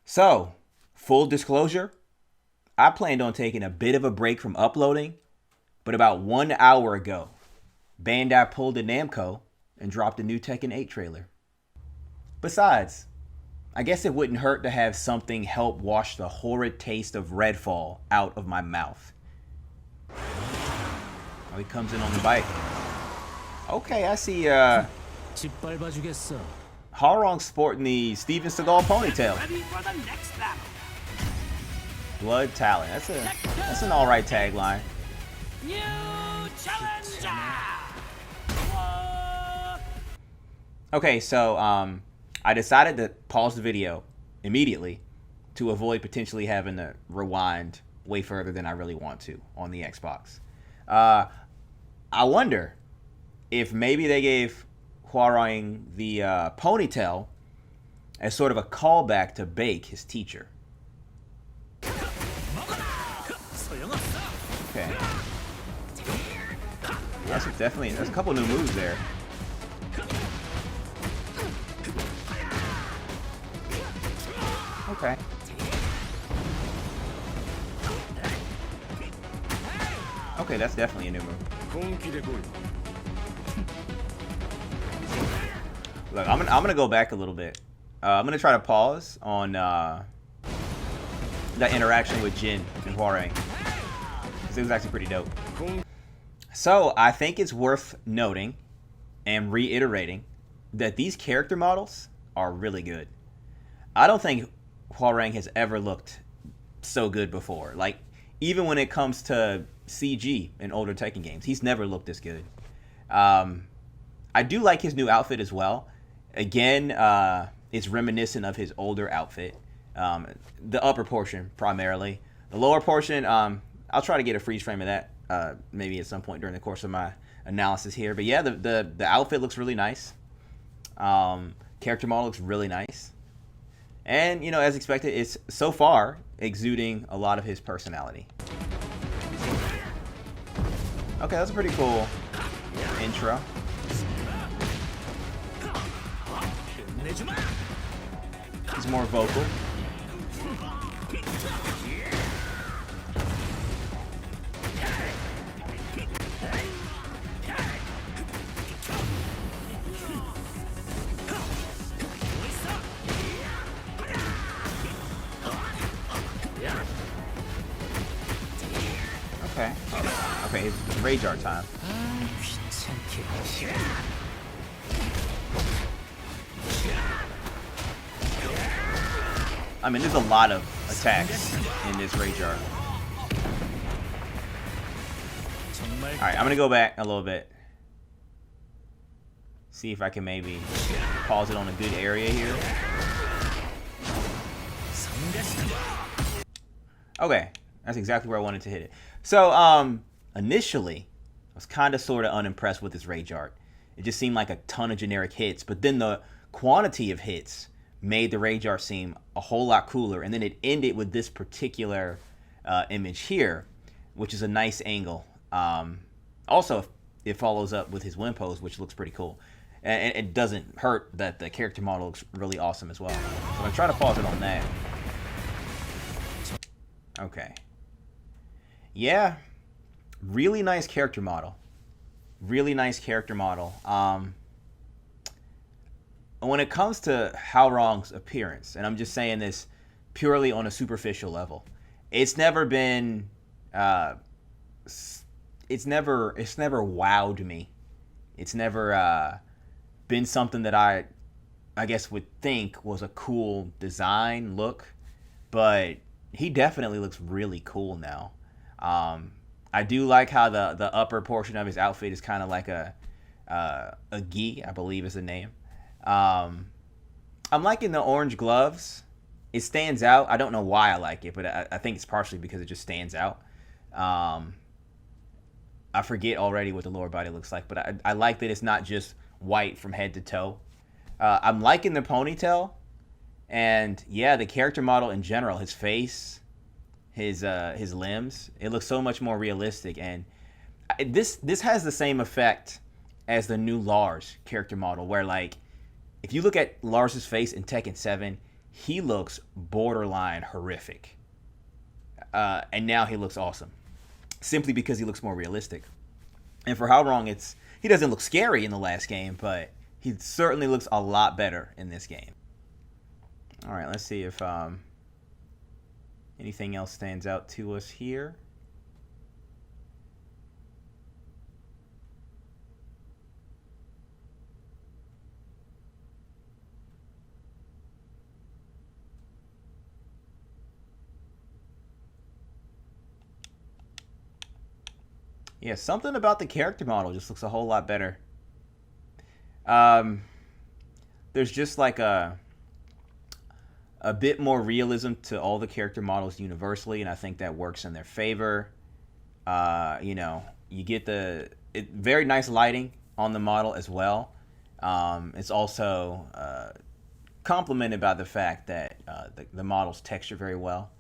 So, full disclosure, I planned on taking a bit of a break from uploading, but about 1 hour ago, Bandai pulled a Namco and dropped a new Tekken 8 trailer. Besides, I guess it wouldn't hurt to have something help wash the horrid taste of Redfall out of my mouth. Oh, he comes in on the bike. Okay, I see Hwoarang sporting the Steven Seagal ponytail. Blood Talon. That's an alright tagline. New challenger. Okay, so I decided to pause the video immediately to avoid potentially having to rewind way further than I really want to on the Xbox. I wonder if maybe they gave Hwoarang the ponytail as sort of a callback to Bake, his teacher. Okay. That's a couple new moves there. Okay. Okay, that's definitely a new move. Look, I'm gonna go back a little bit. I'm gonna try to pause on that interaction with Jin and Hwoarang. It was actually pretty dope. So I think it's worth noting and reiterating that these character models are really good. I don't think Hwoarang has ever looked so good before. Like, even when it comes to CG in older Tekken games, he's never looked this good. I do like his new outfit as well. Again, it's reminiscent of his older outfit. The upper portion primarily. The lower portion, I'll try to get a freeze frame of that maybe at some point during the course of my analysis here. But yeah, the outfit looks really nice. Character model looks really nice. And, you know, as expected, it's so far exuding a lot of his personality. Okay, that's a pretty cool intro. He's more vocal. Okay. Okay, it's rage art time. I mean, there's a lot of attacks in this rage art. Alright, I'm gonna go back a little bit. See if I can maybe pause it on a good area here. Okay, that's exactly where I wanted to hit it. So, initially, I was kind of sort of unimpressed with this rage art. It just seemed like a ton of generic hits, but then the quantity of hits made the rage art seem a whole lot cooler, and then it ended with this particular image here, which is a nice angle. Also, it follows up with his win pose, which looks pretty cool. And it doesn't hurt that the character model looks really awesome as well. So I'm going to try to pause it on that. Okay. Yeah. Really nice character model. Really nice character model. When it comes to Hwoarang's appearance, and I'm just saying this purely on a superficial level, it's never been... It's never wowed me. It's never been something that I guess would think was a cool design look, but he definitely looks really cool now. I do like how the upper portion of his outfit is kind of like a gi, I believe is the name. I'm liking the orange gloves. It stands out. I don't know why I like it, but I think it's partially because it just stands out. I forget already what the lower body looks like, but I like that it's not just white from head to toe. I'm liking the ponytail, and yeah, the character model in general, his face, his limbs, it looks so much more realistic, and this has the same effect as the new Lars character model, where like if you look at Lars's face in Tekken 7, he looks borderline horrific. And now he looks awesome. Simply because he looks more realistic. And for Hwoarang, he doesn't look scary in the last game, but he certainly looks a lot better in this game. All right, let's see if anything else stands out to us here. Yeah, something about the character model just looks a whole lot better. There's just like a bit more realism to all the character models universally, and I think that works in their favor. You get very nice lighting on the model as well. It's also complemented by the fact that the models texture very well.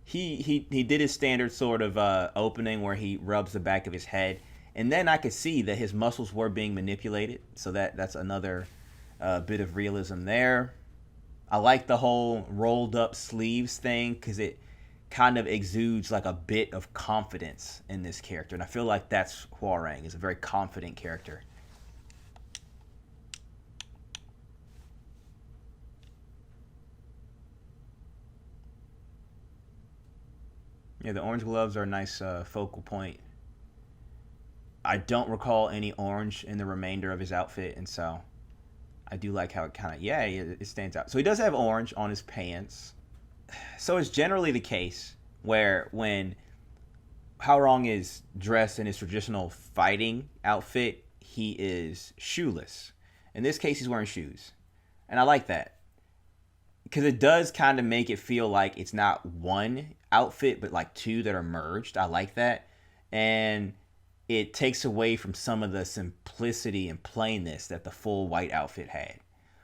He did his standard sort of opening where he rubs the back of his head, and then I could see that his muscles were being manipulated, so that's another bit of realism there. I like the whole rolled up sleeves thing because it kind of exudes like a bit of confidence in this character, and I feel like that's Hwoarang, is a very confident character. Yeah, the orange gloves are a nice focal point. I don't recall any orange in the remainder of his outfit, and so I do like how it kind of, it stands out. So he does have orange on his pants. So it's generally the case where when Hwoarang is dressed in his traditional fighting outfit, he is shoeless. In this case, he's wearing shoes. And I like that. Because it does kind of make it feel like it's not one outfit, but like two that are merged. I like that. And it takes away from some of the simplicity and plainness that the full white outfit had.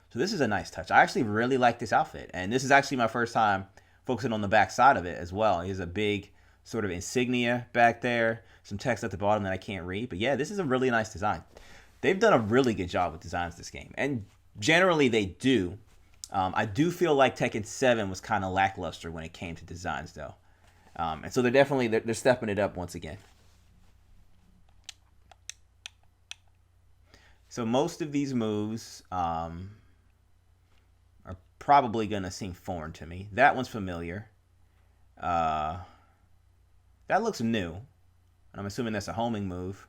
So this is a nice touch. I actually really like this outfit. And this is actually my first time focusing on the back side of it as well. He has a big sort of insignia back there. Some text at the bottom that I can't read. But yeah, this is a really nice design. They've done a really good job with designs this game. And generally they do. I do feel like Tekken 7 was kind of lackluster when it came to designs, though. And so they're stepping it up once again. So most of these moves are probably going to seem foreign to me. That one's familiar. That looks new. I'm assuming that's a homing move.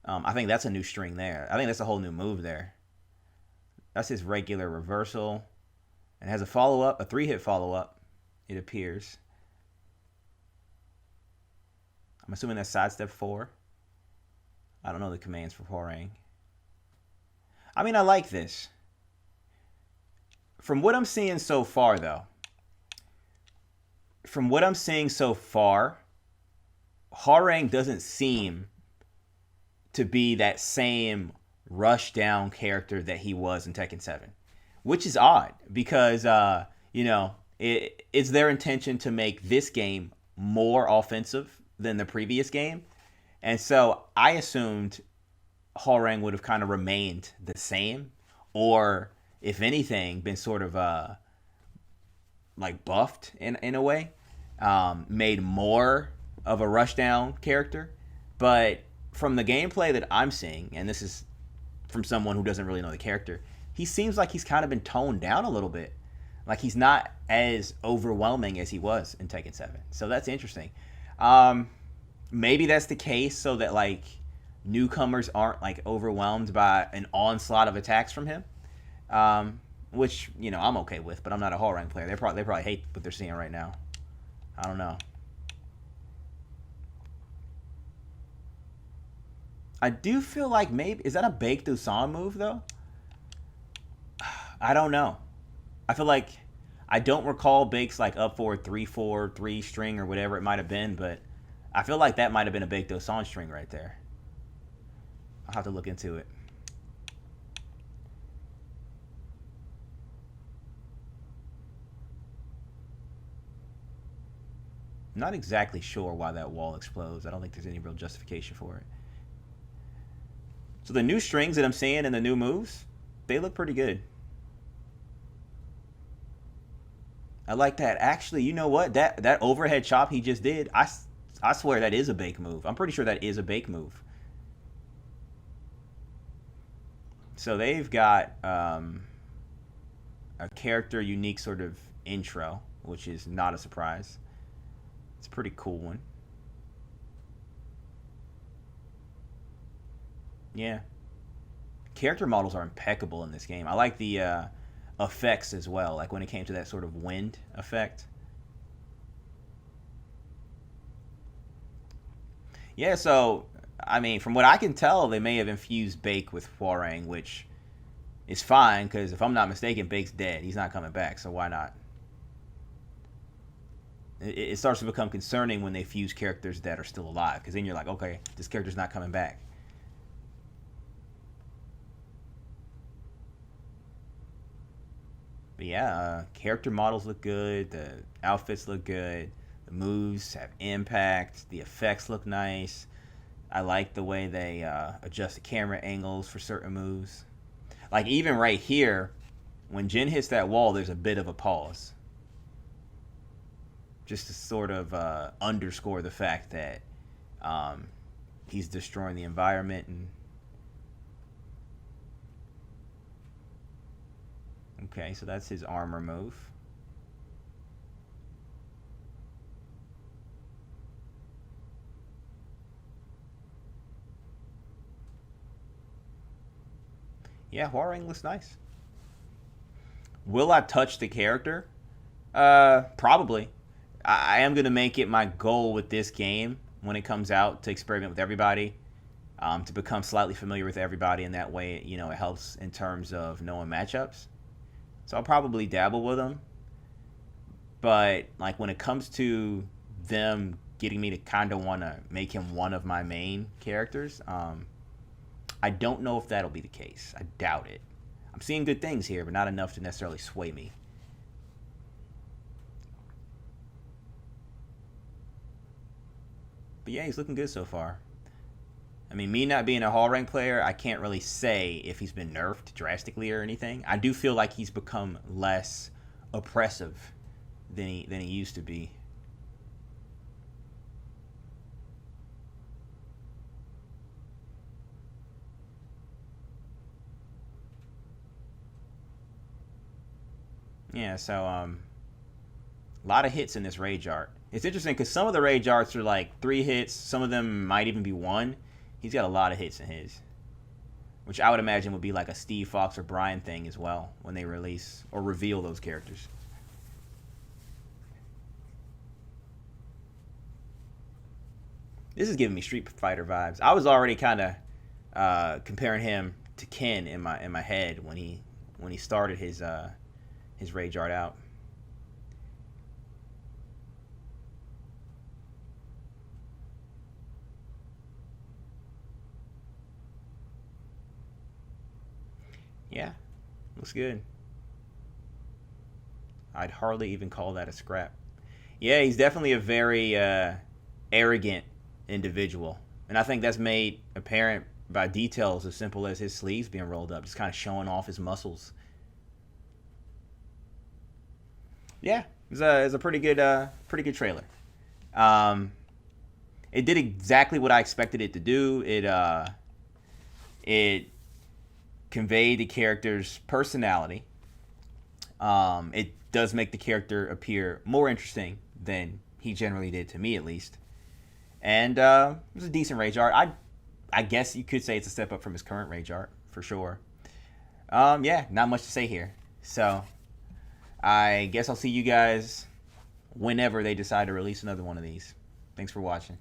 I think that's a new string there. I think that's a whole new move there. That's his regular reversal. And has a follow-up, a 3-hit follow-up, it appears. I'm assuming that's sidestep 4. I don't know the commands for Hwoarang. I mean, I like this. From what I'm seeing so far, though, Hwoarang doesn't seem to be that same rush down character that he was in Tekken 7, which is odd because it's their intention to make this game more offensive than the previous game, and so I assumed Hwoarang would have kind of remained the same, or if anything been sort of like buffed in a way, made more of a rush down character. But from the gameplay that I'm seeing, and this is from someone who doesn't really know the character, he seems like he's kind of been toned down a little bit. Like he's not as overwhelming as he was in Tekken 7. So that's interesting. Maybe that's the case so that like newcomers aren't like overwhelmed by an onslaught of attacks from him. Which, I'm okay with, but I'm not a Hwoarang player. They probably hate what they're seeing right now. I don't know. I do feel like maybe... Is that a Baked Usan move, though? I don't know. I feel like... I don't recall Bake's like up for 3-4, 3 string or whatever it might have been, but I feel like that might have been a Baked Usan string right there. I'll have to look into it. Not exactly sure why that wall explodes. I don't think there's any real justification for it. So the new strings that I'm seeing and the new moves, they look pretty good. I like that. Actually, you know what? That overhead chop he just did, I swear that is a bake move. I'm pretty sure that is a bake move. So they've got a character unique sort of intro, which is not a surprise. It's a pretty cool one. Yeah. Character models are impeccable in this game. I like the effects as well, like when it came to that sort of wind effect. Yeah, so I mean, from what I can tell, they may have infused Bake with Hwoarang, which is fine because if I'm not mistaken, Bake's dead. He's not coming back, so why not? It starts to become concerning when they fuse characters that are still alive, because then you're like, okay, this character's not coming back. But yeah, character models look good. The outfits look good. The moves have impact. The effects look nice. I like the way they adjust the camera angles for certain moves. Like even right here, when Jin hits that wall, there's a bit of a pause, just to sort of underscore the fact that he's destroying the environment. And okay, so that's his armor move. Yeah, Hwoarang looks nice. Will I touch the character? Probably. I am going to make it my goal with this game when it comes out to experiment with everybody, to become slightly familiar with everybody, and that way, you know, it helps in terms of knowing matchups. So I'll probably dabble with them. But like when it comes to them getting me to kind of want to make him one of my main characters, I don't know if that'll be the case. I doubt it. I'm seeing good things here, but not enough to necessarily sway me. But yeah, he's looking good so far. I mean, me not being a Hwoarang player, I can't really say if he's been nerfed drastically or anything. I do feel like he's become less oppressive than he used to be. Yeah, so a lot of hits in this rage art. It's interesting because some of the rage arts are like 3 hits. Some of them might even be 1. He's got a lot of hits in his, which I would imagine would be like a Steve Fox or Brian thing as well when they release or reveal those characters. This is giving me Street Fighter vibes. I was already kind of comparing him to Ken in my head when he started his rage art out. Yeah, looks good. I'd hardly even call that a scrap. Yeah, he's definitely a very arrogant individual, and I think that's made apparent by details as simple as his sleeves being rolled up, just kind of showing off his muscles. Yeah, it's a pretty good trailer. Um, it did exactly what I expected it to do. It conveyed the character's personality. It does make the character appear more interesting than he generally did to me, at least. And it was a decent rage art. I guess you could say it's a step up from his current rage art for sure. Yeah, not much to say here. So I guess I'll see you guys whenever they decide to release another one of these. Thanks for watching.